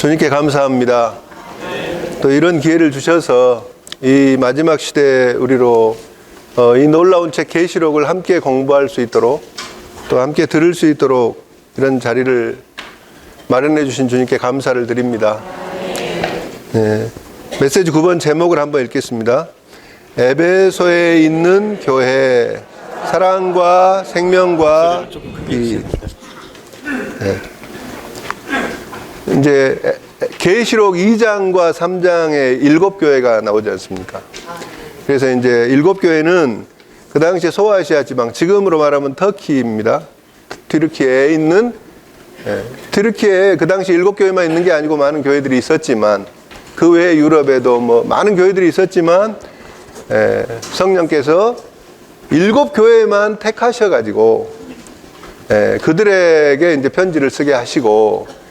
주님께 감사합니다. 또 이런 기회를 주셔서 이 마지막 시대 우리로 이 놀라운 책 계시록을 함께 공부할 수 있도록 또 함께 들을 수 있도록 이런 자리를 마련해 주신 주님께 감사를 드립니다. 네. 메시지 9번 제목을 한번 읽겠습니다. 에베소에 있는 교회, 사랑과 생명과 이제 계시록 2장과 3장에 7교회가 나오지 않습니까? 그래서 이제 7교회는 그 당시에 소아시아 지방, 지금으로 말하면 터키입니다. 튀르키예에 있는, 튀르키예에 그 당시 7교회만 있는 게 아니고 많은 교회들이 있었지만, 그 외에 유럽에도 뭐 많은 교회들이 있었지만, 성령께서 7교회만 택하셔가지고, 그들에게 이제 편지를 쓰게 하시고,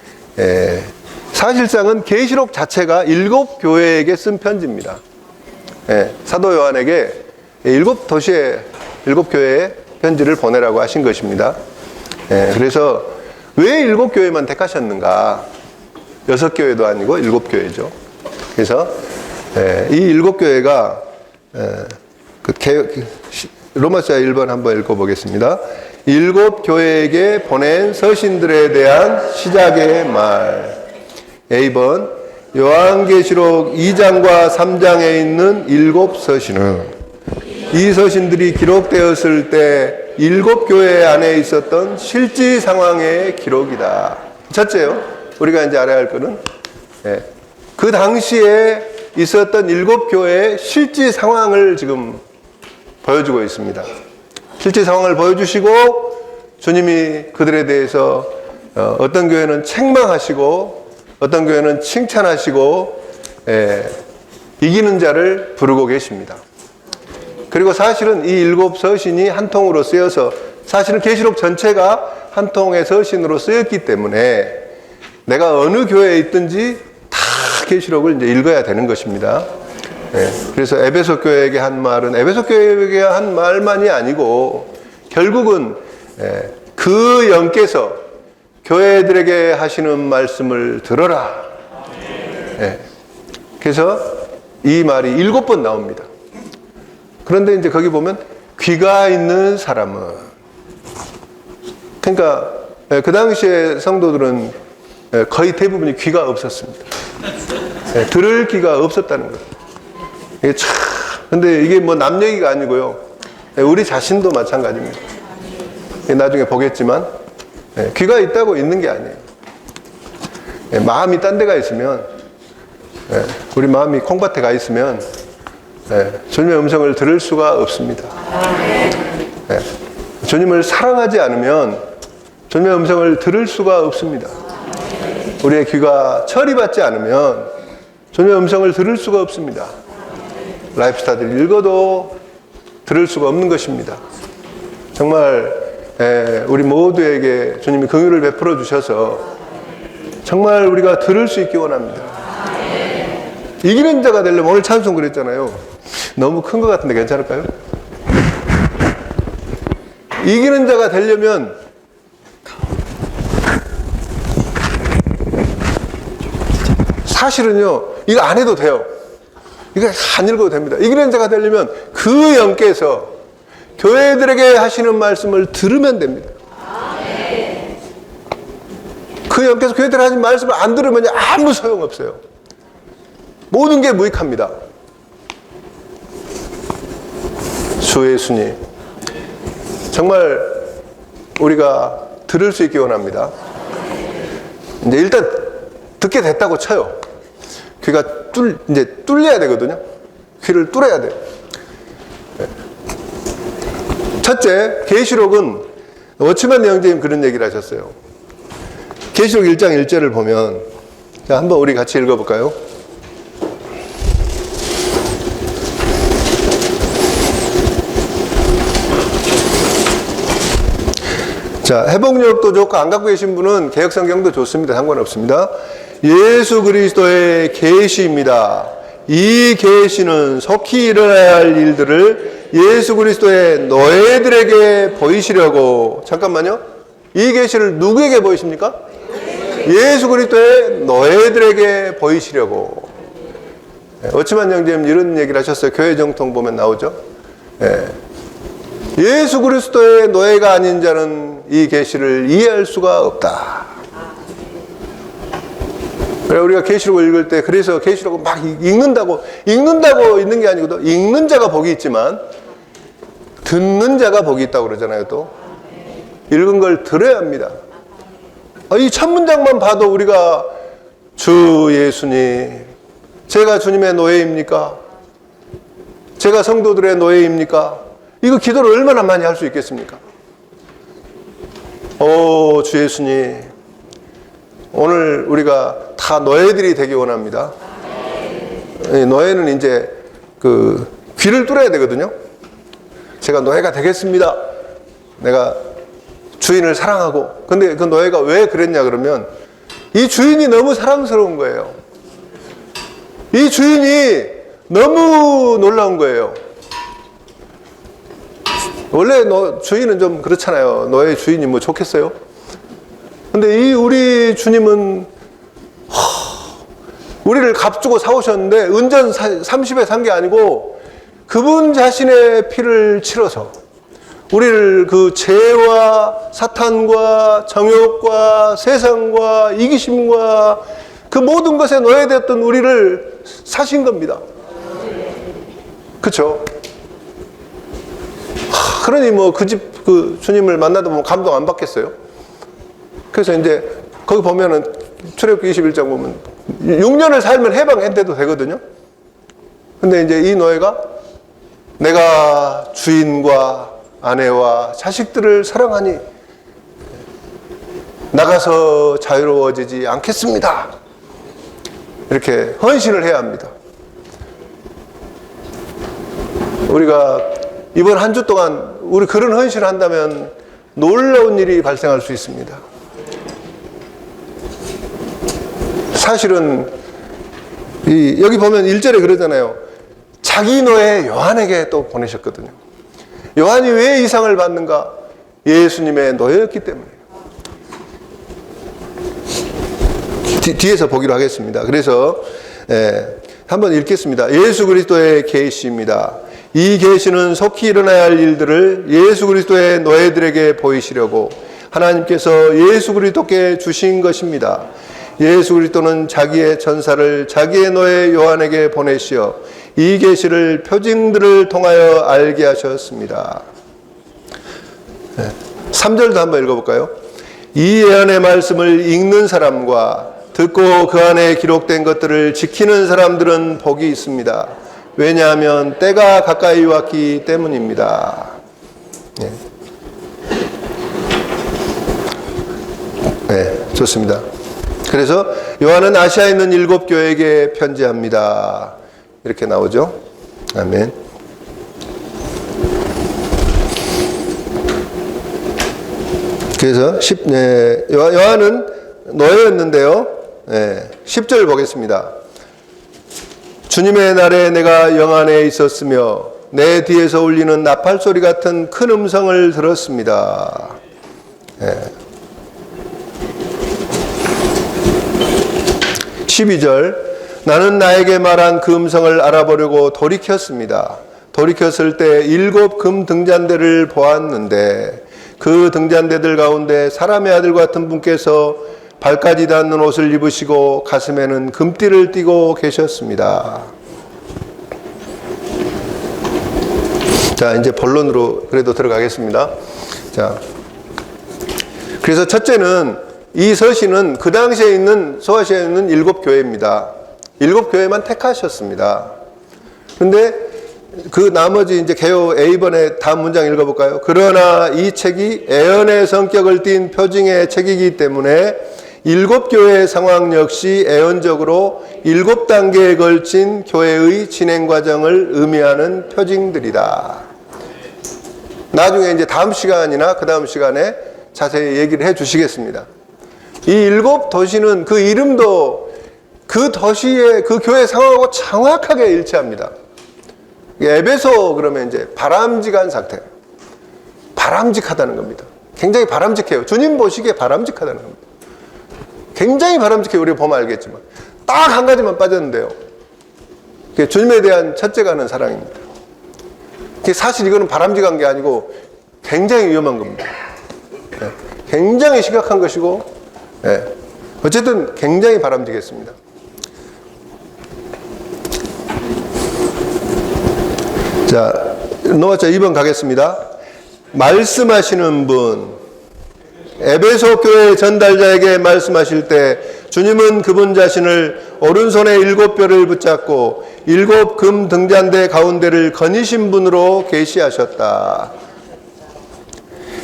사실상은 계시록 자체가 7교회에게 쓴 편지입니다. 사도 요한에게 7도시에 7교회에 편지를 보내라고 하신 것입니다. 그래서 왜 7교회만 택하셨는가? 6교회도 아니고 7교회죠. 그래서 이 7교회가 로마서 1번 한번 읽어보겠습니다. 7교회에게 보낸 서신들에 대한 시작의 말. A번 요한계시록 2장과 3장에 있는 7서신은 이 서신들이 기록되었을 때 7교회 안에 있었던 실제 상황의 기록이다. 첫째요, 우리가 이제 알아야 할 것은 그 당시에 있었던 7교회의 실제 상황을 지금 보여주고 있습니다. 실제 상황을 보여주시고 주님이 그들에 대해서 어떤 교회는 책망하시고 어떤 교회는 칭찬하시고 이기는 자를 부르고 계십니다. 그리고 사실은 이 7서신이 한 통으로 쓰여서 사실은 계시록 전체가 한 통의 서신으로 쓰였기 때문에 내가 어느 교회에 있든지 다 계시록을 이제 읽어야 되는 것입니다. 그래서 에베소 교회에게 한 말은 에베소 교회에게 한 말만이 아니고 결국은 그 영께서 교회들에게 하시는 말씀을 들어라. 그래서 이 말이 7번 나옵니다. 그런데 이제 거기 보면 귀가 있는 사람은, 그러니까 그 당시에 성도들은 거의 대부분이 귀가 없었습니다. 들을 귀가 없었다는 거예요. 이게 참, 근데 이게 뭐 남 얘기가 아니고요. 우리 자신도 마찬가지입니다. 나중에 보겠지만 귀가 있다고 있는 게 아니에요. 마음이 딴 데가 있으면, 우리 마음이 콩밭에 가 있으면 주님의 음성을 들을 수가 없습니다. 주님을 사랑하지 않으면 주님의 음성을 들을 수가 없습니다. 우리의 귀가 처리받지 않으면 주님의 음성을 들을 수가 없습니다. 라이프스타를 읽어도 들을 수가 없는 것입니다. 정말 우리 모두에게 주님이 긍휼을 베풀어 주셔서 정말 우리가 들을 수 있기 원합니다. 이기는 자가 되려면, 오늘 찬송 그랬잖아요. 너무 큰 것 같은데 괜찮을까요? 이기는 자가 되려면 사실은요, 이거 안 해도 돼요. 이거 안 읽어도 됩니다. 이기는 자가 되려면 그 영께서 교회들에게 하시는 말씀을 들으면 됩니다. 그 영께서 교회들에게 하시는 말씀을 안 들으면 아무 소용없어요. 모든 게 무익합니다. 주 예수님, 정말 우리가 들을 수 있기 원합니다. 이제 일단 듣게 됐다고 쳐요. 귀가 이제 뚫려야 되거든요. 귀를 뚫어야 돼요. 첫째, 계시록은 워치만 영제님 그런 얘기를 하셨어요. 계시록 1장 1절을 보면, 자, 한번 우리 같이 읽어볼까요? 자, 회복력도 좋고 안 갖고 계신 분은 개역성경도 좋습니다. 상관없습니다. 예수 그리스도의 계시입니다. 이 계시는 속히 일어나야 할 일들을 예수 그리스도의 노예들에게 보이시려고. 잠깐만요. 이 계시를 누구에게 보이십니까? 예수 그리스도의 노예들에게 보이시려고. 어치만 형제님 이런 얘기를 하셨어요. 교회 정통 보면 나오죠. 예수 그리스도의 노예가 아닌 자는 이 계시를 이해할 수가 없다. 그래 우리가 계시록을 읽을 때 그래서 계시록을 막 읽는다고 읽는 게 아니고 읽는 자가 복이 있지만 듣는 자가 복이 있다고 그러잖아요. 또 읽은 걸 들어야 합니다. 이 첫 문장만 봐도 우리가 주 예수님, 제가 주님의 노예입니까? 제가 성도들의 노예입니까? 이거 기도를 얼마나 많이 할 수 있겠습니까? 주 예수님, 오늘 우리가 다 노예들이 되기 원합니다. 노예는 이제 그 귀를 뚫어야 되거든요. 제가 노예가 되겠습니다. 내가 주인을 사랑하고. 근데 그 노예가 왜 그랬냐 그러면 이 주인이 너무 사랑스러운 거예요. 이 주인이 너무 놀라운 거예요. 원래 주인은 좀 그렇잖아요. 노예 주인이 뭐 좋겠어요? 근데 이 우리 주님은 우리를 값 주고 사오셨는데 은전 30에 산 게 아니고 그분 자신의 피를 치러서 우리를 그 죄와 사탄과 정욕과 세상과 이기심과 그 모든 것에 노예되었던 우리를 사신 겁니다. 그렇죠? 그러니 뭐 그 집 그 주님을 만나도 뭐 감동 안 받겠어요? 그래서 이제 거기 보면은 출애굽기 21장 보면 6년을 살면 해방해도 되거든요. 근데 이제 이 노예가 내가 주인과 아내와 자식들을 사랑하니 나가서 자유로워지지 않겠습니다. 이렇게 헌신을 해야 합니다. 우리가 이번 한 주 동안 우리 그런 헌신을 한다면 놀라운 일이 발생할 수 있습니다. 사실은 여기 보면 1절에 그러잖아요. 자기 노예 요한에게 또 보내셨거든요. 요한이 왜 이 상을 받는가? 예수님의 노예였기 때문이에요. 뒤에서 보기로 하겠습니다. 그래서 한번 읽겠습니다. 예수 그리스도의 계시입니다. 이 계시는 속히 일어나야 할 일들을 예수 그리스도의 노예들에게 보이시려고 하나님께서 예수 그리스도께 주신 것입니다. 예수 그리스도는 자기의 전사를 자기의 노예 요한에게 보내시어 이 계시를 표징들을 통하여 알게 하셨습니다. 3절도 한번 읽어볼까요? 이 예언의 말씀을 읽는 사람과 듣고 그 안에 기록된 것들을 지키는 사람들은 복이 있습니다. 왜냐하면 때가 가까이 왔기 때문입니다. 좋습니다. 그래서 요한은 아시아에 있는 7 교회에게 편지합니다. 이렇게 나오죠. 아멘. 그래서 요한은 노예였는데요. 10절 보겠습니다. 주님의 날에 내가 영 안에 있었으며 내 뒤에서 울리는 나팔 소리 같은 큰 음성을 들었습니다. 12절 나는 나에게 말한 그 음성을 알아보려고 돌이켰습니다. 돌이켰을 때 7 금 등잔대를 보았는데 그 등잔대들 가운데 사람의 아들 같은 분께서 발까지 닿는 옷을 입으시고 가슴에는 금띠를 띠고 계셨습니다. 자, 이제 본론으로 그래도 들어가겠습니다. 자, 그래서 첫째는 이 서신은 그 당시에 있는 소아시아에 있는 7 교회입니다. 7 교회만 택하셨습니다. 근데 그 나머지 이제 개요 A번의 다음 문장 읽어볼까요? 그러나 이 책이 애언의 성격을 띤 표징의 책이기 때문에 7 교회의 상황 역시 애언적으로 7단계에 걸친 교회의 진행 과정을 의미하는 표징들이다. 나중에 이제 다음 시간이나 그 다음 시간에 자세히 얘기를 해 주시겠습니다. 이 7 도시는 그 이름도 그 도시의 그 교회 상황하고 정확하게 일치합니다. 에베소 그러면 이제 바람직한 상태. 바람직하다는 겁니다. 굉장히 바람직해요. 주님 보시기에 바람직하다는 겁니다. 굉장히 바람직해. 우리가 보면 알겠지만 딱 한 가지만 빠졌는데요. 그게 주님에 대한 첫째가 하는 사랑입니다. 사실 이거는 바람직한 게 아니고 굉장히 위험한 겁니다. 네. 굉장히 심각한 것이고, 네. 어쨌든 굉장히 바람직했습니다. 자, 넘어갔죠. 2번 가겠습니다. 말씀하시는 분. 에베소 교회 전달자에게 말씀하실 때 주님은 그분 자신을 오른손에 7뼈를 붙잡고 7 금 등잔대 가운데를 거니신 분으로 계시하셨다.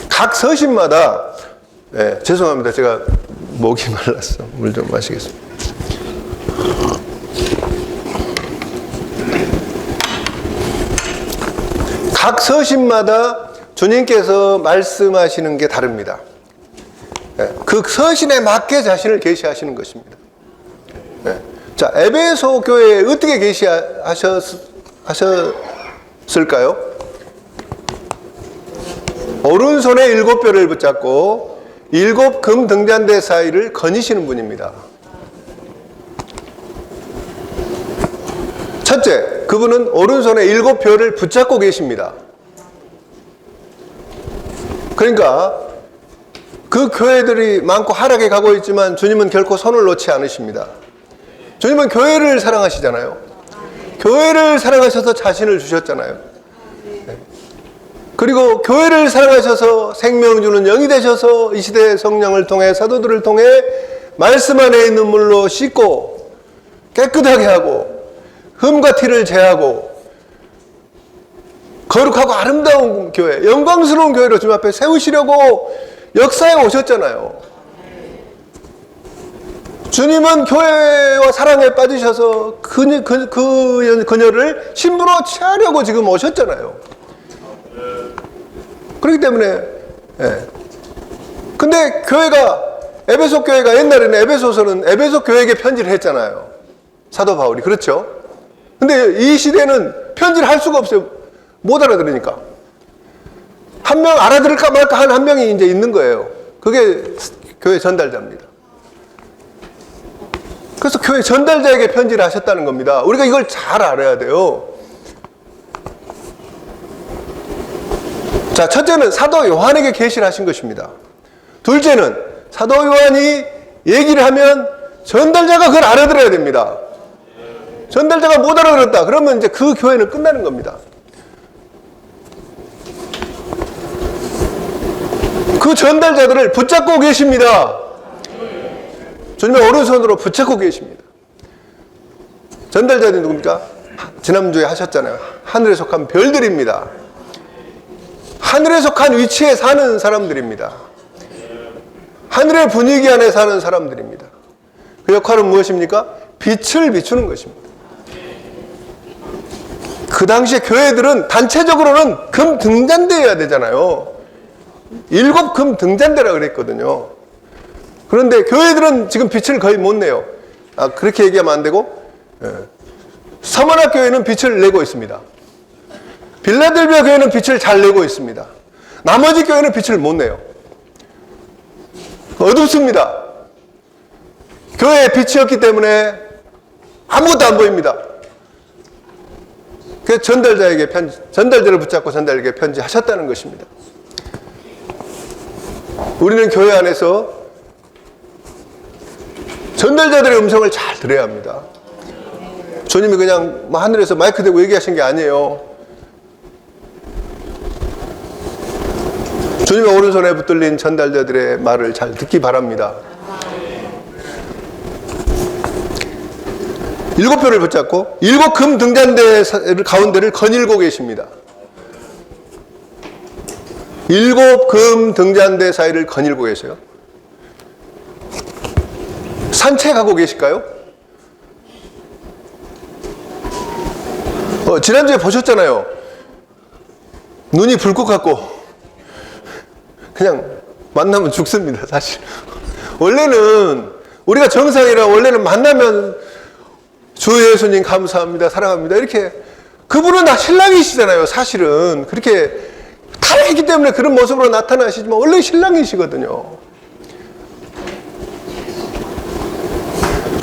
각 서신마다, 네, 죄송합니다. 제가 목이 말랐어. 물 좀 마시겠습니다. 각 서신마다 주님께서 말씀하시는 게 다릅니다. 그 서신에 맞게 자신을 계시하시는 것입니다. 자, 에베소 교회에 어떻게 계시하셨을까요? 오른손에 7뼈를 붙잡고 7 금 등잔대 사이를 거니시는 분입니다. 첫째, 그분은 오른손에 7뼈를 붙잡고 계십니다. 그러니까 그 교회들이 많고 하락해 가고 있지만 주님은 결코 손을 놓지 않으십니다. 주님은 교회를 사랑하시잖아요. 교회를 사랑하셔서 자신을 주셨잖아요. 그리고 교회를 사랑하셔서 생명 주는 영이 되셔서 이 시대의 성령을 통해 사도들을 통해 말씀 안에 있는 물로 씻고 깨끗하게 하고 흠과 티를 제하고 거룩하고 아름다운 교회, 영광스러운 교회로 주님 앞에 세우시려고 역사에 오셨잖아요. 주님은 교회와 사랑에 빠지셔서 그녀를 신부로 취하려고 지금 오셨잖아요. 그렇기 때문에, 예. 근데 교회가, 에베소 교회가 옛날에는 에베소서는 에베소 교회에게 편지를 했잖아요. 사도 바울이. 그렇죠? 근데 이 시대는 편지를 할 수가 없어요. 못 알아들으니까. 한 명 알아들을까 말까 한 명이 이제 있는 거예요. 그게 교회 전달자입니다. 그래서 교회 전달자에게 편지를 하셨다는 겁니다. 우리가 이걸 잘 알아야 돼요. 자, 첫째는 사도 요한에게 계시를 하신 것입니다. 둘째는 사도 요한이 얘기를 하면 전달자가 그걸 알아들어야 됩니다. 전달자가 못 알아들었다. 그러면 이제 그 교회는 끝나는 겁니다. 그 전달자들을 붙잡고 계십니다. 주님의 오른손으로 붙잡고 계십니다. 전달자들이 누굽니까? 지난주에 하셨잖아요. 하늘에 속한 별들입니다. 하늘에 속한 위치에 사는 사람들입니다. 하늘의 분위기 안에 사는 사람들입니다. 그 역할은 무엇입니까? 빛을 비추는 것입니다. 그 당시에 교회들은 단체적으로는 금 등잔대여야 되잖아요. 7 금 등잔대라 그랬거든요. 그런데 교회들은 지금 빛을 거의 못 내요. 아, 그렇게 얘기하면 안 되고, 예. 서머나 교회는 빛을 내고 있습니다. 빌라델비아 교회는 빛을 잘 내고 있습니다. 나머지 교회는 빛을 못 내요. 어둡습니다. 교회에 빛이 없기 때문에 아무것도 안 보입니다. 그래서 전달자를 붙잡고 전달자에게 편지하셨다는 것입니다. 우리는 교회 안에서 전달자들의 음성을 잘 들어야 합니다. 주님이 그냥 하늘에서 마이크 대고 얘기하신 게 아니에요. 주님의 오른손에 붙들린 전달자들의 말을 잘 듣기 바랍니다. 7뼈를 붙잡고 7 금 등잔대 가운데를 거닐고 계십니다. 7 금 등잔대 사이를 거닐고 계세요. 산책하고 계실까요? 지난주에 보셨잖아요. 눈이 불꽃 같고 그냥 만나면 죽습니다. 사실 원래는 우리가 정상이라 원래는 만나면 주 예수님 감사합니다, 사랑합니다 이렇게. 그분은 다 신랑이시잖아요. 사실은 그렇게 타락했기 때문에 그런 모습으로 나타나시지만 원래 신랑이시거든요.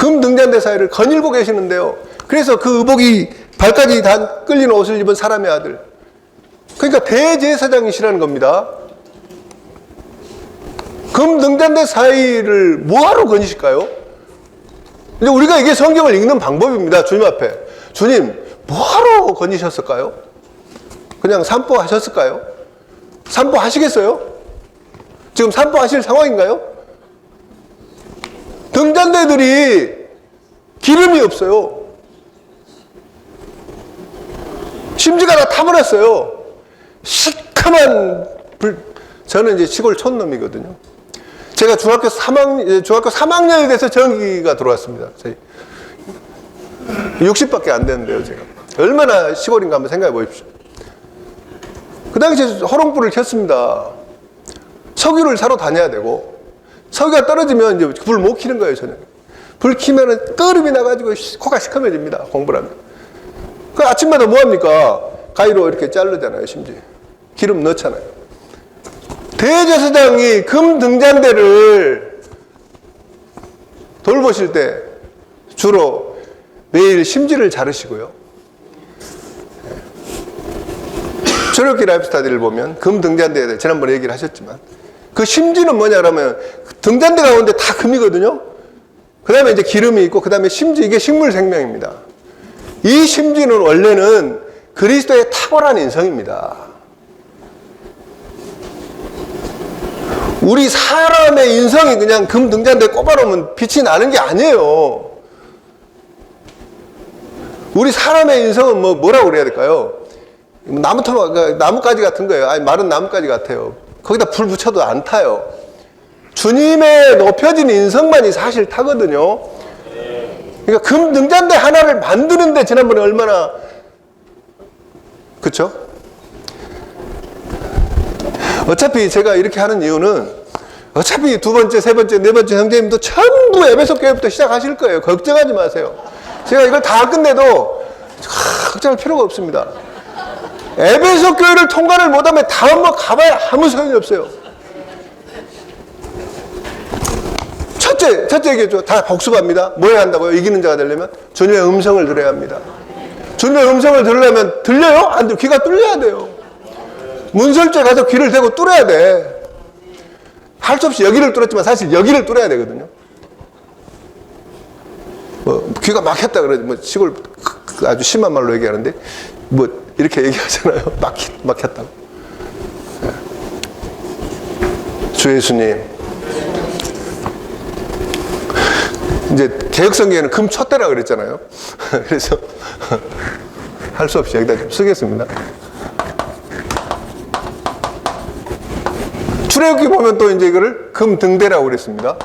금 등잔대 사이를 거닐고 계시는데요. 그래서 그 의복이 발까지 다 끌리는 옷을 입은 사람의 아들. 그러니까 대제사장이시라는 겁니다. 금 등잔대 사이를 뭐하러 거니실까요? 이제 우리가 이게 성경을 읽는 방법입니다. 주님 앞에. 주님, 뭐하러 거니셨을까요? 그냥 산보하셨을까요? 산보하시겠어요? 지금 산보하실 상황인가요? 등잔대들이 기름이 없어요. 심지가 다 타버렸어요. 시커먼 불. 저는 이제 시골 촌놈이거든요. 제가 중학교 3학년이 돼서 전기가 들어왔습니다. 60밖에 안 되는데요, 제가. 얼마나 시골인가 한번 생각해 보십시오. 그 당시에 호롱불을 켰습니다. 석유를 사러 다녀야 되고, 석유가 떨어지면 이제 불 못 켜는 거예요, 저녁에. 불 켜면은 끓음이 나가지고 코가 시커매집니다, 공부를 하면. 그 아침마다 뭐 합니까? 가위로 이렇게 자르잖아요, 심지어. 기름 넣잖아요. 대제사장이 금 등잔대를 돌보실 때 주로 매일 심지를 자르시고요. 출애굽기 라이프스타디를 보면 금 등잔대에 대해 지난번에 얘기를 하셨지만 그 심지는 뭐냐 그러면 등잔대 가운데 다 금이거든요. 그 다음에 이제 기름이 있고 그 다음에 심지, 이게 식물 생명입니다. 이 심지는 원래는 그리스도의 탁월한 인성입니다. 우리 사람의 인성이 그냥 금 등잔대에 꼽아놓으면 빛이 나는 게 아니에요. 우리 사람의 인성은 뭐라고 그래야 될까요? 나뭇가지 같은 거예요. 아니, 마른 나뭇가지 같아요. 거기다 불 붙여도 안 타요. 주님의 높여진 인성만이 사실 타거든요. 그러니까 금 등잔대 하나를 만드는데 지난번에 얼마나, 그쵸? 어차피 제가 이렇게 하는 이유는 어차피 두 번째, 세 번째, 네 번째 형제님도 전부 에베소 교회부터 시작하실 거예요. 걱정하지 마세요. 제가 이걸 다 끝내도 걱정할 필요가 없습니다. 에베소 교회를 통과를 못하면 다음 번 가봐야 아무 소용이 없어요. 첫째 얘기했죠. 다 복습합니다. 뭐 해야 한다고요? 이기는 자가 되려면 주님의 음성을 들어야 합니다. 주님의 음성을 들으려면 들려요? 안 돼요. 귀가 뚫려야 돼요. 문설주에 가서 귀를 대고 뚫어야 돼. 할 수 없이 여기를 뚫었지만 사실 여기를 뚫어야 되거든요. 귀가 막혔다 그러지. 시골 아주 심한 말로 얘기하는데 이렇게 얘기하잖아요. 막혔다고. 주 예수님. 이제 개혁성경에는 금촛대라 그랬잖아요. 그래서 할 수 없이 여기다 좀 쓰겠습니다. 출애굽기 보면 또 이제 이거를 금등대라고 그랬습니다.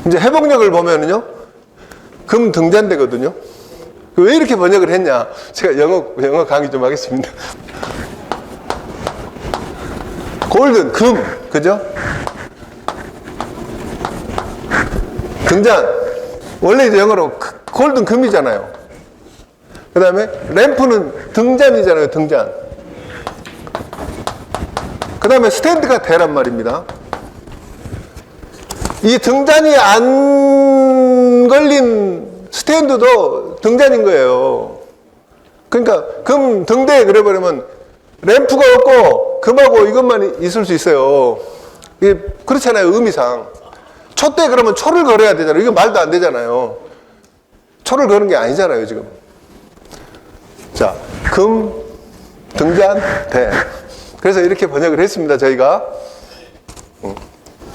이제 회복력을 보면은요, 금등잔대거든요. 왜 이렇게 번역을 했냐? 제가 영어 강의 좀 하겠습니다. 골든, 금, 그죠? 등잔. 원래 이제 영어로 골든 금이잖아요. 그 다음에 램프는 등잔이잖아요, 등잔. 그 다음에 스탠드가 대란 말입니다. 이 등잔이 안 걸린 스탠드도 등잔인 거예요. 그러니까 금 등대에 그래버리면 램프가 없고 금하고 이것만 있을 수 있어요. 이게 그렇잖아요, 의미상. 촛대 그러면 초를 걸어야 되잖아요. 이거 말도 안 되잖아요. 초를 거는 게 아니잖아요, 지금. 자, 금, 등잔, 대. 그래서 이렇게 번역을 했습니다, 저희가.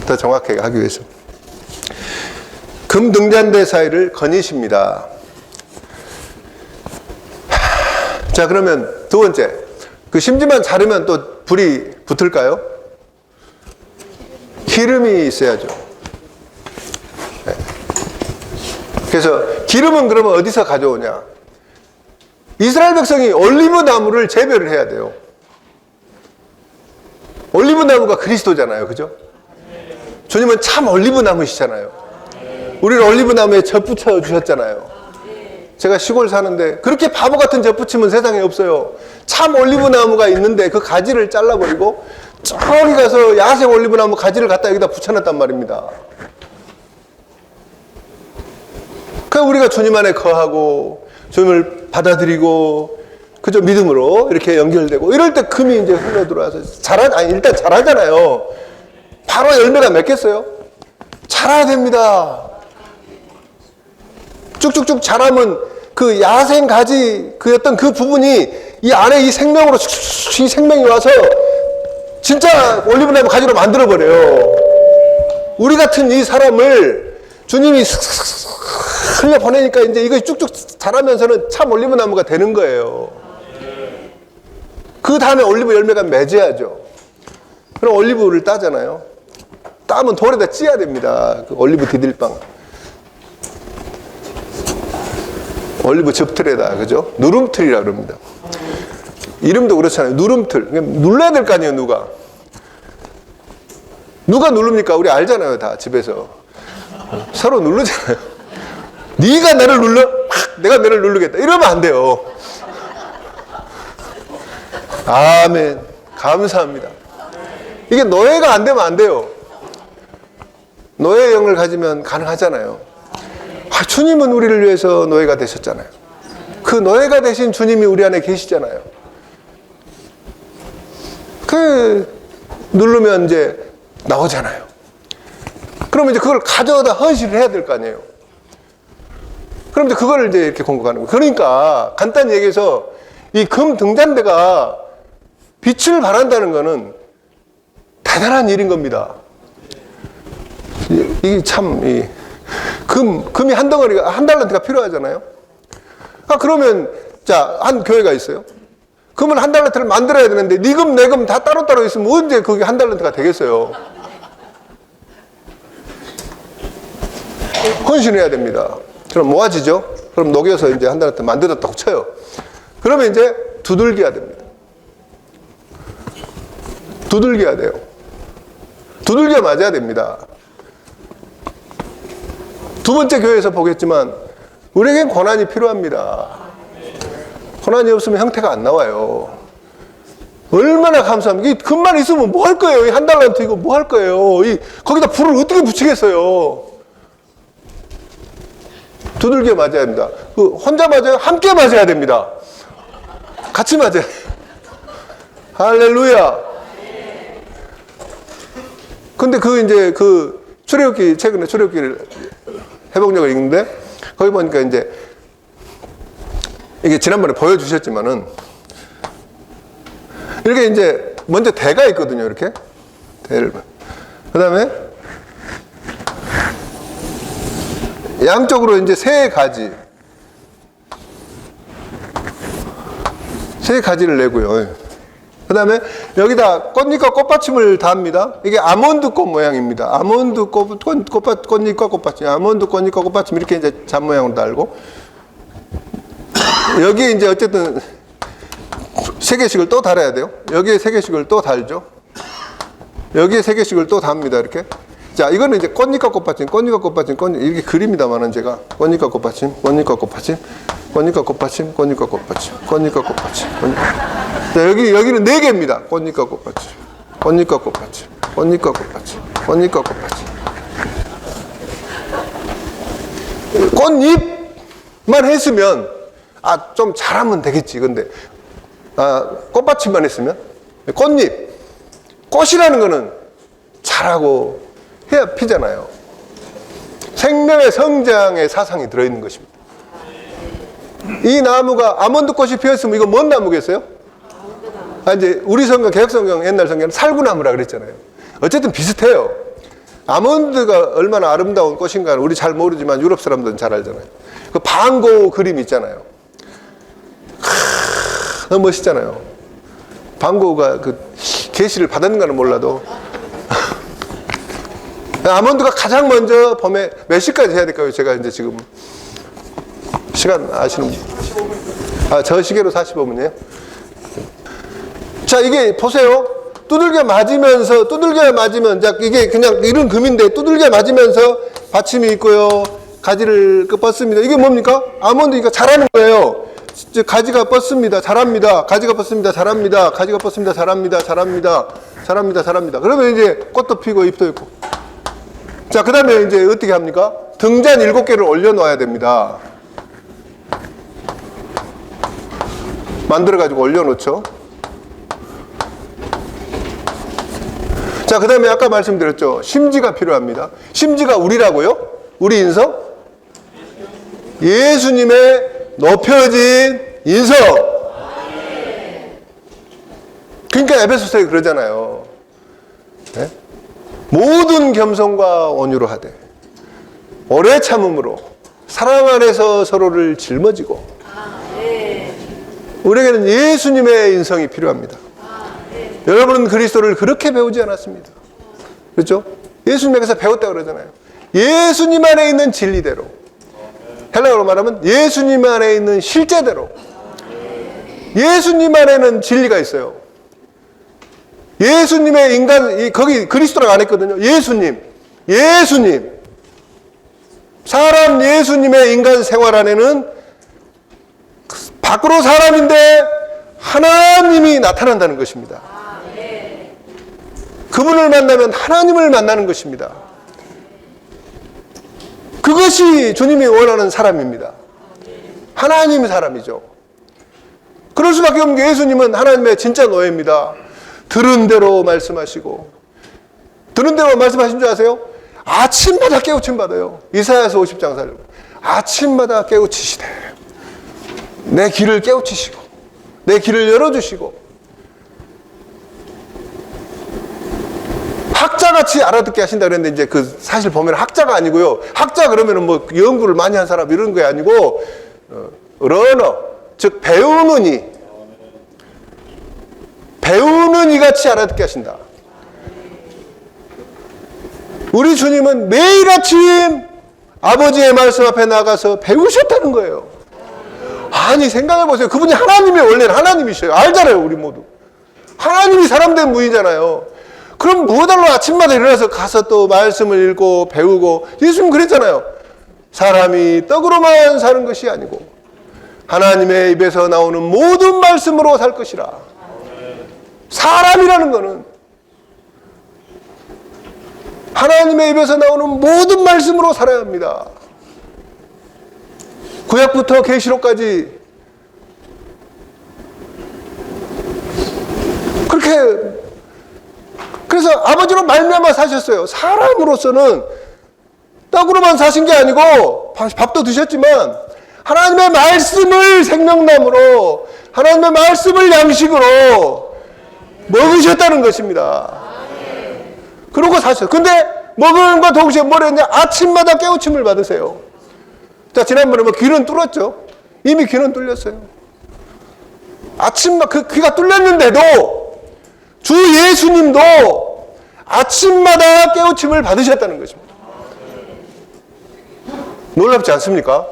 더 정확하게 하기 위해서. 금 등잔대 사이를 거니십니다. 자, 그러면 두 번째. 그 심지만 자르면 또 불이 붙을까요? 기름이 있어야죠. 네. 그래서 기름은 그러면 어디서 가져오냐? 이스라엘 백성이 올리브 나무를 재배를 해야 돼요. 올리브 나무가 그리스도잖아요. 그죠? 주님은 참 올리브 나무시잖아요. 우리를 올리브 나무에 젖 붙여 주셨잖아요. 제가 시골 사는데 그렇게 바보 같은 젖 붙이면 세상에 없어요. 참 올리브 나무가 있는데 그 가지를 잘라버리고 저기 가서 야생 올리브 나무 가지를 갖다 여기다 붙여놨단 말입니다. 그러니까 우리가 주님 안에 거하고 주님을 받아들이고 그저 믿음으로 이렇게 연결되고 이럴 때 금이 이제 흘러 들어와서 일단 자라잖아요. 바로 열매가 맺겠어요? 자라야 됩니다. 쭉쭉쭉 자라면 그 야생 가지 그 어떤 그 부분이 이 안에 이 생명으로 이 생명이 와서 진짜 올리브나무 가지로 만들어 버려요. 우리 같은 이 사람을 주님이 흘려 보내니까 이제 이거 쭉쭉 자라면서는 참 올리브나무가 되는 거예요. 그 다음에 올리브 열매가 맺어야죠. 그럼 올리브를 따잖아요. 따면 돌에다 찧어야 됩니다. 그 올리브 디딜빵. 올리브 즙틀에다, 그죠? 누름틀이라고 그럽니다. 이름도 그렇잖아요. 누름틀. 눌러야 될 거 아니에요, 누가. 누가 누릅니까? 우리 알잖아요, 다 집에서. 서로 누르잖아요. 네가 나를 눌러? 내가 너를 누르겠다. 이러면 안 돼요. 아멘. 감사합니다. 이게 노예가 안 되면 안 돼요. 노예의 영을 가지면 가능하잖아요. 주님은 우리를 위해서 노예가 되셨잖아요. 그 노예가 되신 주님이 우리 안에 계시잖아요. 누르면 이제 나오잖아요. 그러면 이제 그걸 가져다 헌신을 해야 될 거 아니에요. 그럼 이제 그걸 이제 이렇게 공급하는 거예요. 그러니까 간단히 얘기해서 이 금 등잔대가 빛을 발한다는 거는 대단한 일인 겁니다. 이게 참, 금이 한 덩어리가, 한 달란트가 필요하잖아요. 그러면, 자, 한 교회가 있어요. 금을 한 달란트를 만들어야 되는데, 네 금, 내 금 다 따로따로 있으면 언제 그게 한 달란트가 되겠어요? 헌신해야 됩니다. 그럼 모아지죠? 그럼 녹여서 이제 한 달란트 만들었다고 쳐요. 그러면 이제 두들겨야 됩니다. 두들겨야 돼요. 두들겨 맞아야 됩니다. 두 번째 교회에서 보겠지만 우리에겐 고난이 필요합니다. 고난이 없으면 형태가 안 나와요. 얼마나 감사합니까? 이 금만 있으면 뭐 할 거예요? 이 한 달란트 이거 뭐 할 거예요? 거기다 불을 어떻게 붙이겠어요? 두들겨 맞아야 됩니다. 혼자 맞아요? 함께 맞아야 됩니다. 같이 맞아야 돼요. 할렐루야. 근데 이제 출애굽기, 최근에 출애굽기를 회복력을 읽는데, 거기 보니까 이제, 이게 지난번에 보여주셨지만은, 이렇게 이제, 먼저 대가 있거든요, 이렇게. 대를. 그 다음에, 양쪽으로 이제 세 가지를 내고요. 그 다음에 여기다 꽃잎과 꽃받침을 답니다. 이게 아몬드 꽃 모양입니다. 아몬드 꽃잎과 꽃받침, 아몬드 꽃잎과 꽃받침 이렇게 이제 잡 모양으로 달고, 여기에 이제 어쨌든 3개씩을 또 달아야 돼요. 여기에 3개씩을 또 달죠. 여기에 3개씩을 또 답니다. 이렇게. 자, 이거는 이제 꽃잎과 꽃받침, 꽃잎과 꽃받침, 이렇게 그립니다만은 제가 꽃잎과 꽃받침, 꽃잎과 꽃받침, 꽃잎과 꽃받침, 꽃잎과 꽃받침, 꽃잎과 꽃받침, 자, 여기는 4개입니다. 꽃잎과 꽃받침, 꽃잎과 꽃받침, 꽃잎과 꽃받침, 꽃잎과 꽃받침. 꽃잎만 했으면, 좀 잘하면 되겠지. 근데, 꽃받침만 했으면, 꽃이라는 거는 잘하고 해야 피잖아요. 생명의 성장의 사상이 들어있는 것입니다. 이 나무가 아몬드 꽃이 피었으면 이거 뭔 나무겠어요? 이제 우리 성경, 개혁성경, 옛날 성경은 살구나무라 그랬잖아요. 어쨌든 비슷해요. 아몬드가 얼마나 아름다운 꽃인가는 우리 잘 모르지만 유럽 사람들은 잘 알잖아요. 그 방고 그림 있잖아요. 너무 멋있잖아요. 방고가 그 계시를 받았는가는 몰라도 아몬드가 가장 먼저 봄에 몇 시까지 해야 될까요? 제가 이제 지금 시간 아시는 분? 저 시계로 45분이에요. 자, 이게 보세요. 두들겨 맞으면, 자, 이게 그냥 이런 금인데 두들겨 맞으면서 받침이 있고요. 가지를 뻗습니다. 이게 뭡니까? 아몬드 이거 자라는 거예요. 가지가 뻗습니다. 자랍니다. 가지가 뻗습니다. 자랍니다. 가지가 뻗습니다. 자랍니다. 자랍니다. 그러면 이제 꽃도 피고 잎도 있고. 자, 그 다음에 이제 어떻게 합니까? 등잔 7개를 올려놓아야 됩니다. 만들어가지고 올려놓죠. 자, 그 다음에 아까 말씀드렸죠. 심지가 필요합니다. 심지가 우리라고요? 우리 인성? 예수님의 높여진 인성. 그러니까 에베소서에 그러잖아요. 네? 모든 겸손과 온유로 하되 오래 참음으로 사랑 안에서 서로를 짊어지고. 우리에게는 예수님의 인성이 필요합니다. 여러분은 그리스도를 그렇게 배우지 않았습니다. 그렇죠? 예수님에게서 배웠다고 그러잖아요. 예수님 안에 있는 진리대로, 헬라어로 말하면 예수님 안에 있는 실제대로. 예수님 안에는 진리가 있어요. 예수님의 인간, 거기 그리스도라고 안 했거든요. 예수님. 사람 예수님의 인간 생활 안에는 밖으로 사람인데 하나님이 나타난다는 것입니다. 그분을 만나면 하나님을 만나는 것입니다. 그것이 주님이 원하는 사람입니다. 하나님의 사람이죠. 그럴 수밖에 없는 게 예수님은 하나님의 진짜 노예입니다. 들은 대로 말씀하시고, 들은 대로 말씀하신 줄 아세요? 아침마다 깨우침 받아요. 이사야서 50장 살고 아침마다 깨우치시되 내 길을 깨우치시고 내 길을 열어주시고, 학자같이 알아듣게 하신다 그랬는데, 이제 그 사실 보면 학자가 아니고요. 학자 그러면은 뭐 연구를 많이 한 사람 이런 게 아니고, 러너, 즉 배우는 이 같이 알아듣게 하신다. 우리 주님은 매일 아침 아버지의 말씀 앞에 나가서 배우셨다는 거예요. 아니, 생각해 보세요. 그분이 하나님이 원래는 하나님이셔요. 알잖아요, 우리 모두. 하나님이 사람 된 분이잖아요. 그럼 뭐달로 아침마다 일어나서 가서 또 말씀을 읽고 배우고. 예수님 그랬잖아요. 사람이 떡으로만 사는 것이 아니고 하나님의 입에서 나오는 모든 말씀으로 살 것이라. 사람이라는 거는 하나님의 입에서 나오는 모든 말씀으로 살아야 합니다. 구약부터 계시록까지 그렇게, 그래서 아버지로 말미암아 사셨어요. 사람으로서는 떡으로만 사신 게 아니고 밥도 드셨지만 하나님의 말씀을 생명나무로, 하나님의 말씀을 양식으로 먹으셨다는 것입니다. 그러고 사셨어요. 근데 먹음과 동시에 뭘 했냐? 아침마다 깨우침을 받으세요. 자, 지난번에 뭐 귀는 뚫었죠? 이미 귀는 뚫렸어요. 아침마다 그 귀가 뚫렸는데도 주 예수님도 아침마다 깨우침을 받으셨다는 것입니다. 놀랍지 않습니까?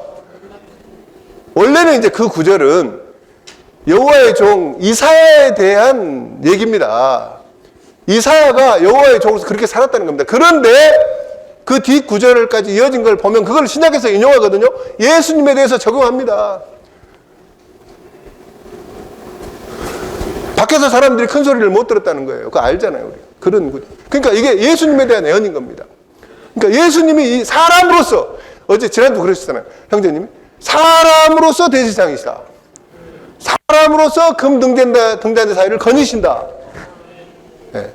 원래는 이제 그 구절은 여호와의 종 이사야에 대한 얘기입니다. 이사야가 여호와의 종으로서 그렇게 살았다는 겁니다. 그런데 그 뒷 구절까지 이어진 걸 보면 그걸 신약에서 인용하거든요. 예수님에 대해서 적용합니다. 밖에서 사람들이 큰 소리를 못 들었다는 거예요. 그거 알잖아요, 우리. 그런 구절. 그러니까 이게 예수님에 대한 예언인 겁니다. 그러니까 예수님이 사람으로서, 어제 지난주 그러셨잖아요, 형제님이. 사람으로서 대제사장이시다. 사람으로서 금 등잔대 사이를 거니신다. 네.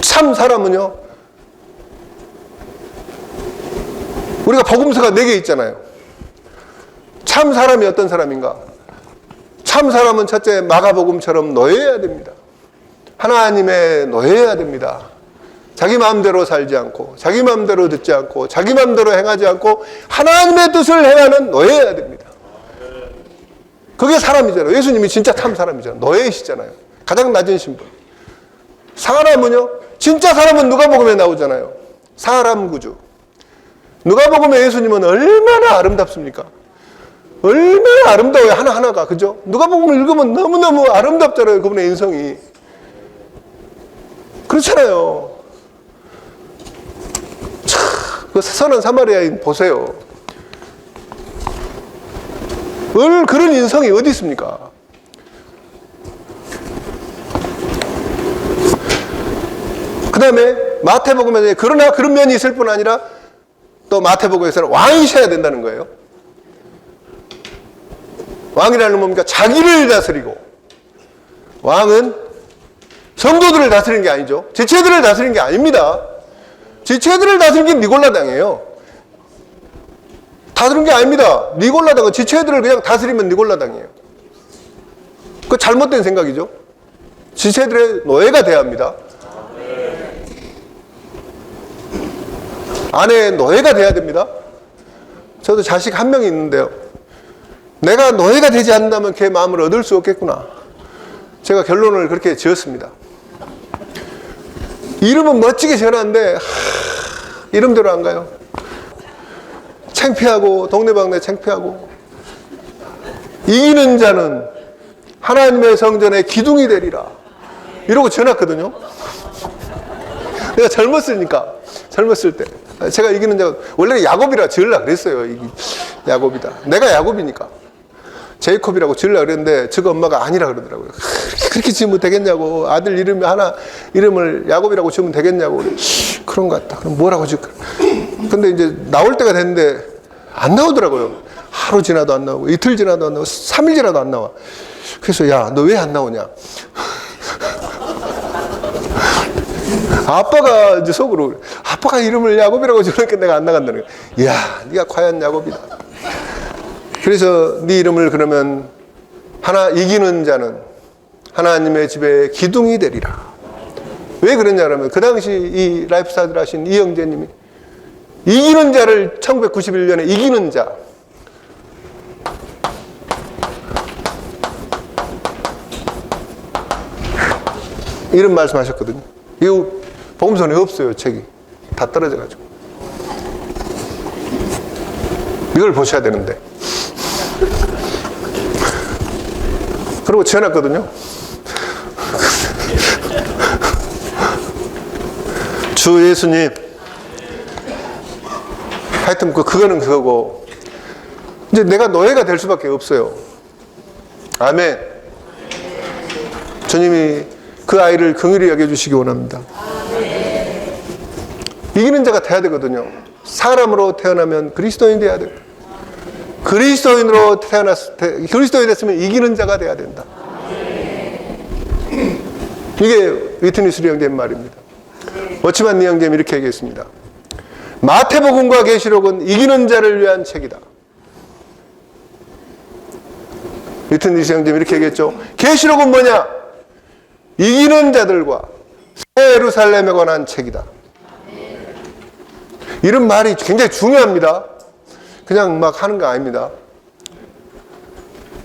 참 사람은요, 우리가 복음서가 4개 있잖아요. 참 사람이 어떤 사람인가? 참 사람은 첫째, 마가복음처럼 노예해야 됩니다. 하나님의 노예해야 됩니다. 자기 마음대로 살지 않고, 자기 마음대로 듣지 않고, 자기 마음대로 행하지 않고 하나님의 뜻을 행하는 노예해야 됩니다. 그게 사람이잖아요. 예수님이 진짜 참 사람이잖아요. 노예이시잖아요. 가장 낮은 신분. 사람은요, 진짜 사람은 누가복음에 나오잖아요. 사람 구주. 누가복음에 예수님은 얼마나 아름답습니까? 얼마나 아름다워요, 하나하나가. 그죠? 누가복음을 읽으면 너무너무 아름답잖아요, 그분의 인성이. 그렇잖아요. 참, 그 선한 사마리아인 보세요. 그런 인성이 어디 있습니까? 그 다음에 마태복음에 그러나 그런 면이 있을 뿐 아니라 또 마태복음에서는 왕이셔야 된다는 거예요. 왕이라는 건 뭡니까? 자기를 다스리고, 왕은 성도들을 다스리는 게 아니죠. 지체들을 다스리는 게 아닙니다. 지체들을 다스리는 게 니골라당이에요. 다스리는 게 아닙니다. 니골라당은 지체들을 그냥 다스리면 니골라당이에요. 그거 잘못된 생각이죠. 지체들의 노예가 돼야 합니다. 아내의 노예가 돼야 됩니다. 저도 자식 한 명이 있는데요. 내가 노예가 되지 않는다면 걔 마음을 얻을 수 없겠구나. 제가 결론을 그렇게 지었습니다. 이름은 멋지게 지어놨는데 이름대로 안 가요. 창피하고 동네방네 창피하고. 이기는 자는 하나님의 성전의 기둥이 되리라. 이러고 지어놨거든요. 내가 젊었을 때 제가 이기는 자가 원래 야곱이라 지으려고 그랬어요. 야곱이다. 내가 야곱이니까 제이콥이라고 지으려고 그랬는데 저거 엄마가 아니라 그러더라고요. 그렇게 지으면 되겠냐고. 아들 이름이 하나 이름을 야곱이라고 지으면 되겠냐고. 그런 것 같다. 그럼 뭐라고 지을까? 근데 이제 나올 때가 됐는데 안 나오더라고요. 하루 지나도 안 나오고 이틀 지나도 안 나오고 3일 지나도 안 나와. 그래서 야, 너 왜 안 나오냐? 아빠가 이제 속으로 아빠가 이름을 야곱이라고 지으니까 내가 안 나간다는 거야. 이야, 네가 과연 야곱이다. 그래서 네 이름을 그러면 이기는 자는 하나님의 집에 기둥이 되리라. 왜 그랬냐면 그 당시 이 라이프스타일 하신 이 형제님이 이기는 자를 1991년에 이기는 자, 이런 말씀하셨거든요. 이거 복음서에 없어요. 책이 다 떨어져가지고. 이걸 보셔야 되는데. 그리고 지어놨거든요. 주 예수님. 하여튼 그거는 그거고 이제 내가 노예가 될 수밖에 없어요. 아멘. 주님이 그 아이를 긍휼히 여겨주시기 원합니다. 이기는 자가 돼야 되거든요. 사람으로 태어나면 그리스도인이 돼야 돼요. 그리스도인으로 그리스도인이 됐으면 이기는 자가 돼야 된다. 이게 위트니스 형제님 말입니다. 워치만 니 형제님 이렇게 얘기했습니다. 마태복음과 계시록은 이기는 자를 위한 책이다. 위트니스 형제님 이렇게 얘기했죠. 계시록은 뭐냐? 이기는 자들과 새 예루살렘에 관한 책이다. 이런 말이 굉장히 중요합니다. 그냥 막 하는 거 아닙니다.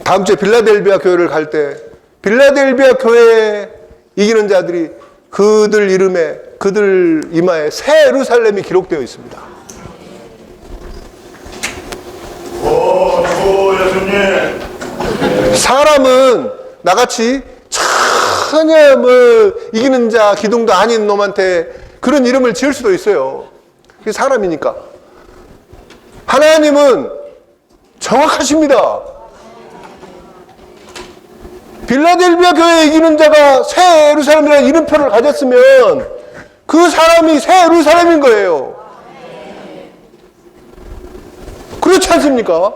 다음 주에 빌라델비아 교회를 갈 때 빌라델비아 교회에 이기는 자들이 그들 이름에 그들 이마에 새 예루살렘이 기록되어 있습니다. 사람은 나같이 전혀 이기는 자 기둥도 아닌 놈한테 그런 이름을 지을 수도 있어요. 그게 사람이니까. 하나님은 정확하십니다. 빌라델비아 교회에 이기는 자가 새 예루살렘이라는 이름표를 가졌으면 그 사람이 새 예루살렘인 거예요. 그렇지 않습니까?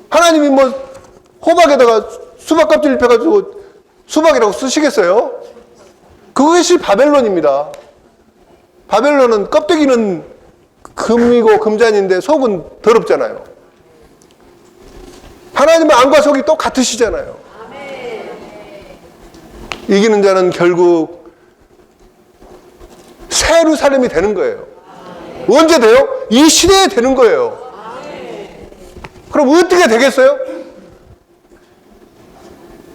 하나님이 호박에다가 수박 껍질 입혀가지고 수박이라고 쓰시겠어요? 그것이 바벨론입니다. 바벨론은 껍데기는 금이고 금잔인데 속은 더럽잖아요. 하나님은 안과 속이 똑같으시잖아요. 이기는 자는 결국 새 예루살렘이 되는 거예요. 언제 돼요? 이 시대에 되는 거예요. 그럼 어떻게 되겠어요?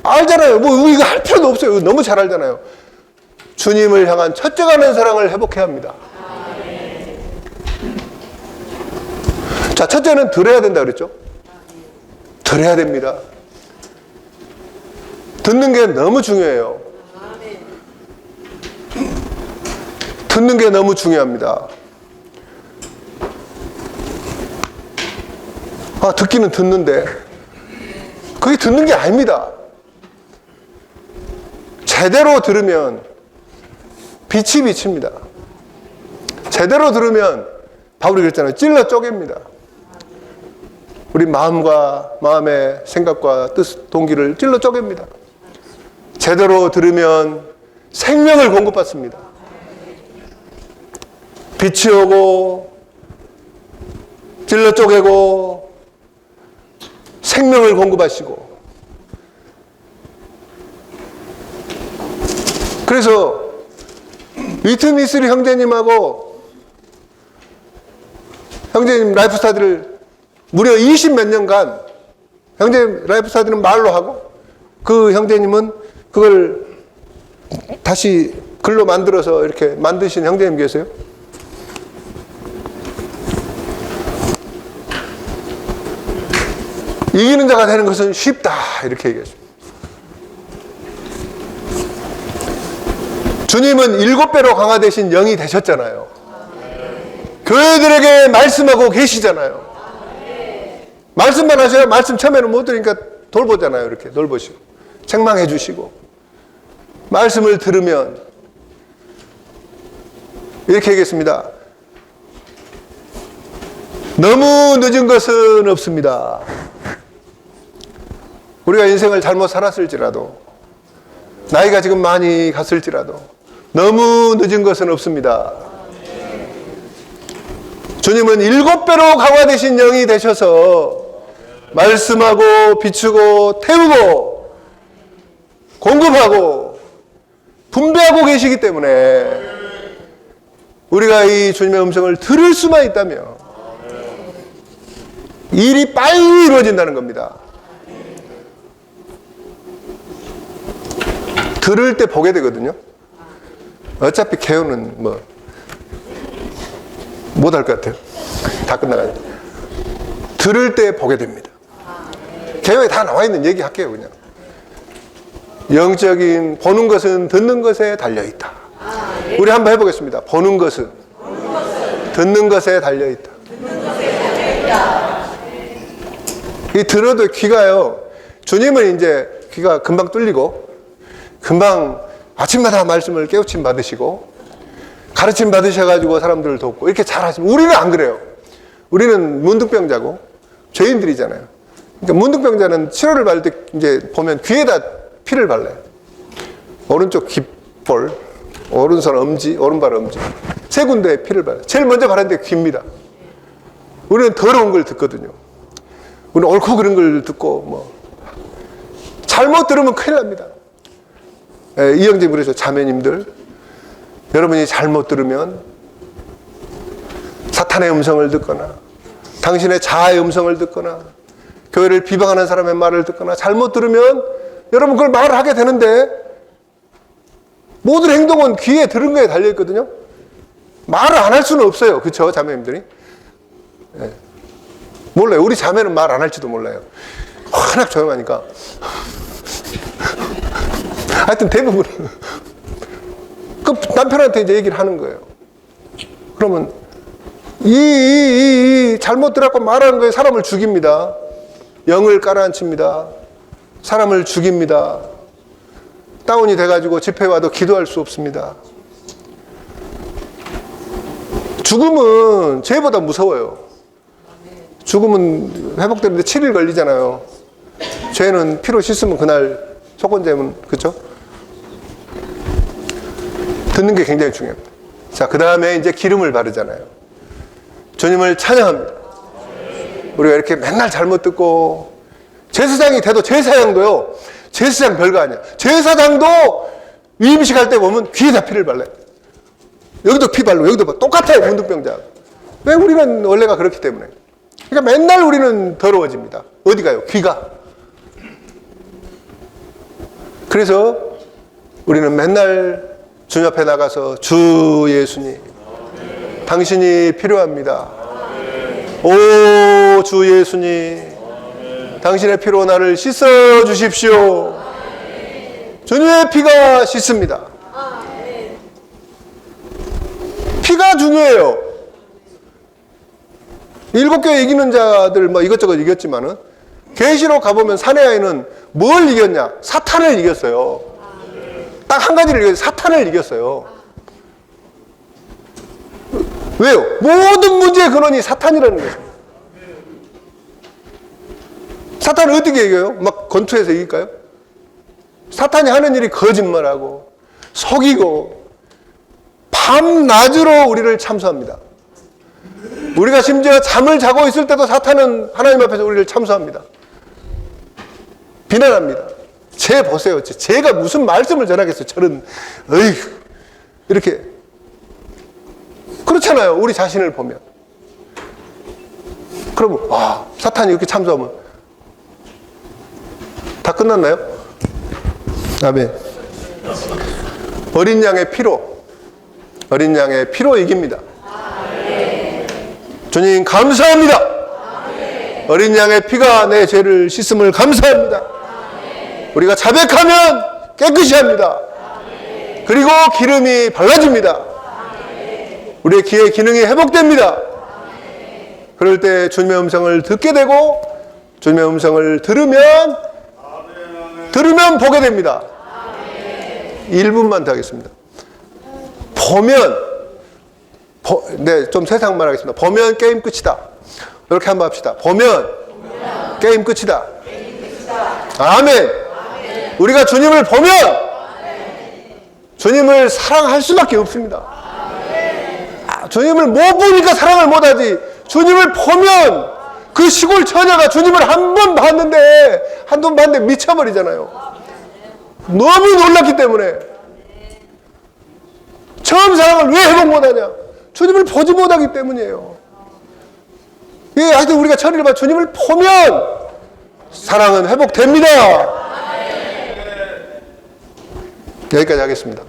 알잖아요. 이거 할 필요도 없어요. 너무 잘 알잖아요. 주님을 향한 첫째가는 사랑을 회복해야 합니다. 자, 첫째는 들어야 된다 그랬죠? 들어야 됩니다. 듣는 게 너무 중요해요. 듣는 게 너무 중요합니다. 듣기는 듣는데 그게 듣는 게 아닙니다. 제대로 들으면 빛이 비칩니다. 제대로 들으면 바울이 그랬잖아요. 찔러 쪼갭니다. 우리 마음과 마음의 생각과 뜻, 동기를 찔러 쪼갭니다. 제대로 들으면 생명을 공급받습니다. 빛이 오고 찔러 쪼개고 생명을 공급하시고, 그래서 위트니스리 형제님하고 형제님 라이프스타디를 무려 20몇 년간 형제님 라이프스타디는 말로 하고 그 형제님은 그걸 다시 글로 만들어서 이렇게 만드신 형제님 계세요. 이기는 자가 되는 것은 쉽다 이렇게 얘기했습니다. 주님은 7배로 강화되신 영이 되셨잖아요. 교회들에게 말씀하고 계시잖아요. 말씀만 하셔야 말씀 처음에는 못 들으니까 돌보잖아요. 이렇게 돌보시고 책망해 주시고, 말씀을 들으면 이렇게 얘기했습니다. 너무 늦은 것은 없습니다. 우리가 인생을 잘못 살았을지라도, 나이가 지금 많이 갔을지라도 너무 늦은 것은 없습니다. 주님은 7배로 강화되신 영이 되셔서 말씀하고 비추고 태우고 공급하고 분배하고 계시기 때문에 우리가 이 주님의 음성을 들을 수만 있다면 일이 빨리 이루어진다는 겁니다. 들을 때 보게 되거든요. 어차피 개요는 못할 것 같아요. 다 끝나가지고. 들을 때 보게 됩니다. 개요에 다 나와 있는 얘기 할게요, 그냥. 영적인 보는 것은 듣는 것에 달려있다. 우리 한번 해보겠습니다. 보는 것은 듣는 것에 달려있다. 이 들어도 귀가요, 주님은 이제 귀가 금방 뚫리고 금방 아침마다 말씀을 깨우침 받으시고 가르침 받으셔가지고 사람들을 돕고 이렇게 잘하시면, 우리는 안 그래요. 우리는 문득병자고 죄인들이잖아요. 그러니까 문득병자는 치료를 받을 때 이제 보면 귀에다 피를 발라요. 오른쪽 귓볼, 오른손 엄지, 오른발 엄지 세 군데에 피를 발라요. 제일 먼저 바르는 데 귀입니다. 우리는 더러운 걸 듣거든요. 우리는 옳고 그른 걸 듣고 잘못 들으면 큰일 납니다. 이영재 그러죠. 자매님들, 여러분이 잘못 들으면 사탄의 음성을 듣거나 당신의 자아의 음성을 듣거나 교회를 비방하는 사람의 말을 듣거나 잘못 들으면 여러분 그걸 말을 하게 되는데, 모든 행동은 귀에 들은 거에 달려있거든요. 말을 안 할 수는 없어요. 그렇죠, 자매님들이? 네. 몰라요. 우리 자매는 말 안 할지도 몰라요. 워낙 조용하니까. 하여튼 대부분 그 남편한테 이제 얘기를 하는 거예요. 그러면 이 잘못 들었고 말하는 거에 사람을 죽입니다. 영을 깔아앉힙니다. 사람을 죽입니다. 다운이 돼가지고 집회 와도 기도할 수 없습니다. 죽음은 죄보다 무서워요. 죽음은 회복되는데 7일 걸리잖아요. 죄는 피로 씻으면 그날 속건제면, 그렇죠? 듣는 게 굉장히 중요합니다. 자, 그 다음에 이제 기름을 바르잖아요. 주님을 찬양합니다. 우리가 이렇게 맨날 잘못 듣고, 제사장이 돼도 제사장도요, 제사장 별거 아니야. 제사장도 위임식 할 때 보면 귀에다 피를 발라요. 여기도 피 발로, 여기도 똑같아요, 문득병자. 왜? 우리는 원래가 그렇기 때문에. 그러니까 맨날 우리는 더러워집니다. 어디 가요? 귀가. 그래서 우리는 맨날 주님 앞에 나가서 주 예수님, 당신이 필요합니다. 오 주 예수님, 당신의 피로 나를 씻어 주십시오. 주님의 피가 씻습니다. 피가 중요해요. 7교회 이기는 자들 이것저것 이겼지만은, 계시록 가보면 사내아이는 뭘 이겼냐? 사탄을 이겼어요. 딱 한 가지를 이겼어요. 사탄을 이겼어요. 왜요? 모든 문제의 근원이 사탄이라는 거죠. 사탄은 어떻게 이겨요? 막 권투해서 이길까요? 사탄이 하는 일이 거짓말하고 속이고 밤낮으로 우리를 참소합니다. 우리가 심지어 잠을 자고 있을 때도 사탄은 하나님 앞에서 우리를 참소합니다. 비난합니다. 쟤 보세요. 쟤가 무슨 말씀을 전하겠어요. 저런 어이구 이렇게 그렇잖아요. 우리 자신을 보면. 그러면 사탄이 이렇게 참소하면 다 끝났나요? 아멘. 어린 양의 피로 이깁니다. 주님 감사합니다. 어린 양의 피가 내 죄를 씻음을 감사합니다. 우리가 자백하면 깨끗이 합니다. 그리고 기름이 발라집니다. 우리의 귀의 기능이 회복됩니다. 그럴 때 주님의 음성을 듣게 되고 주님의 음성을 들으면 보게 됩니다. 1분만 더 하겠습니다. 좀 세상말 하겠습니다. 보면 게임 끝이다. 이렇게 한번 합시다. 보면 게임 끝이다. 아멘. 우리가 주님을 보면 주님을 사랑할 수밖에 없습니다. 주님을 못 보니까 사랑을 못하지. 주님을 보면 그 시골 처녀가 주님을 한 번 봤는데 미쳐버리잖아요. 너무 놀랐기 때문에. 처음 사랑을 왜 회복 못하냐? 주님을 보지 못하기 때문이에요. 하여튼 우리가 천리를 봐 주님을 보면 사랑은 회복됩니다. 여기까지 하겠습니다.